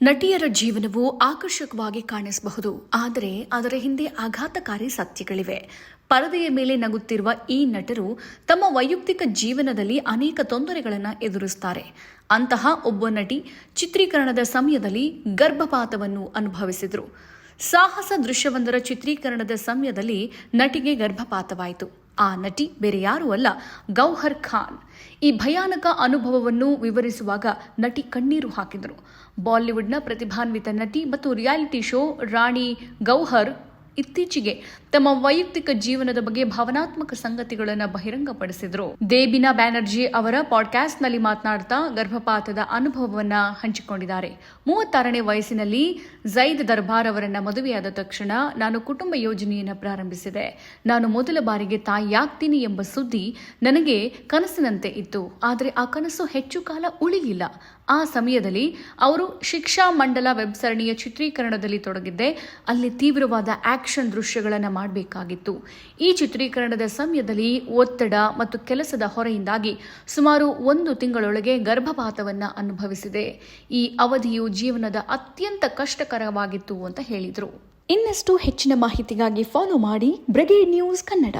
ನಟಿಯರ ಜೀವನವು ಆಕರ್ಷಕವಾಗಿ ಕಾಣಿಸಬಹುದು, ಆದರೆ ಅದರ ಹಿಂದೆ ಆಘಾತಕಾರಿ ಸತ್ಯಗಳಿವೆ. ಪರದೆಯ ಮೇಲೆ ನಗುತ್ತಿರುವ ಈ ನಟರು ತಮ್ಮ ವೈಯಕ್ತಿಕ ಜೀವನದಲ್ಲಿ ಅನೇಕ ತೊಂದರೆಗಳನ್ನು ಎದುರಿಸುತ್ತಾರೆ. ಅಂತಹ ಒಬ್ಬ ನಟಿ ಚಿತ್ರೀಕರಣದ ಸಮಯದಲ್ಲಿ ಗರ್ಭಪಾತವನ್ನು ಅನುಭವಿಸಿದರು. ಸಾಹಸ ದೃಶ್ಯವೊಂದರ ಚಿತ್ರೀಕರಣದ ಸಮಯದಲ್ಲಿ ನಟಿಗೆ ಗರ್ಭಪಾತವಾಯಿತು. ಆ ನಟಿ ಬೇರೆ ಯಾರೂ ಅಲ್ಲ, ಗೌಹರ್ ಖಾನ್. ಈ ಭಯಾನಕ ಅನುಭವವನ್ನು ವಿವರಿಸುವಾಗ ನಟಿ ಕಣ್ಣೀರು ಹಾಕಿದರು. ಬಾಲಿವುಡ್ನ ಪ್ರತಿಭಾನ್ವಿತ ನಟಿ ಮತ್ತು ರಿಯಾಲಿಟಿ ಶೋ ರಾಣಿ ಗೌಹರ್ ಇತ್ತೀಚೆಗೆ ತಮ್ಮ ವೈಯಕ್ತಿಕ ಜೀವನದ ಬಗ್ಗೆ ಭಾವನಾತ್ಮಕ ಸಂಗತಿಗಳನ್ನು ಬಹಿರಂಗಪಡಿಸಿದರು. ದೇಬಿನಾ ಬ್ಯಾನರ್ಜಿ ಅವರ ಪಾಡ್ಕಾಸ್ಟ್ನಲ್ಲಿ ಮಾತನಾಡ್ತಾ ಗರ್ಭಪಾತದ ಅನುಭವವನ್ನು ಹಂಚಿಕೊಂಡಿದ್ದಾರೆ. 36ನೇ ವಯಸ್ಸಿನಲ್ಲಿ ಝೈದ್ ದರ್ಬಾರ್ ಅವರನ್ನ ಮದುವೆಯಾದ ತಕ್ಷಣ ನಾನು ಕುಟುಂಬ ಯೋಜನೆಯನ್ನು ಪ್ರಾರಂಭಿಸಿದೆ. ನಾನು ಮೊದಲ ಬಾರಿಗೆ ತಾಯಿಯಾಗ್ತೀನಿ ಎಂಬ ಸುದ್ದಿ ನನಗೆ ಕನಸಿನಂತೆ ಇತ್ತು, ಆದರೆ ಆ ಕನಸು ಹೆಚ್ಚು ಕಾಲ ಉಳಿಲಿಲ್ಲ. ಆ ಸಮಯದಲ್ಲಿ ಅವರು ಶಿಕ್ಷಾ ಮಂಡಲ ವೆಬ್ ಸರಣಿಯ ಚಿತ್ರೀಕರಣದಲ್ಲಿ ತೊಡಗಿದ್ದೆ. ಅಲ್ಲಿ ತೀವ್ರವಾದ ಆಕ್ಷನ್ ದೃಶ್ಯಗಳನ್ನು ಮಾಡಬೇಕಾಗಿತ್ತು. ಈ ಚಿತ್ರೀಕರಣದ ಸಮಯದಲ್ಲಿ ಒತ್ತಡ ಮತ್ತು ಕೆಲಸದ ಹೊರೆಯಿಂದಾಗಿ ಸುಮಾರು 1 ತಿಂಗಳೊಳಗೆ ಗರ್ಭಪಾತವನ್ನು ಅನುಭವಿಸಿದೆ. ಈ ಅವಧಿಯು ಜೀವನದ ಅತ್ಯಂತ ಕಷ್ಟಕರವಾಗಿತ್ತು ಅಂತ ಹೇಳಿದರು. ಇನ್ನಷ್ಟು ಹೆಚ್ಚಿನ ಮಾಹಿತಿಗಾಗಿ ಫಾಲೋ ಮಾಡಿ ಬ್ರಿಗೇಡ್ ನ್ಯೂಸ್ ಕನ್ನಡ.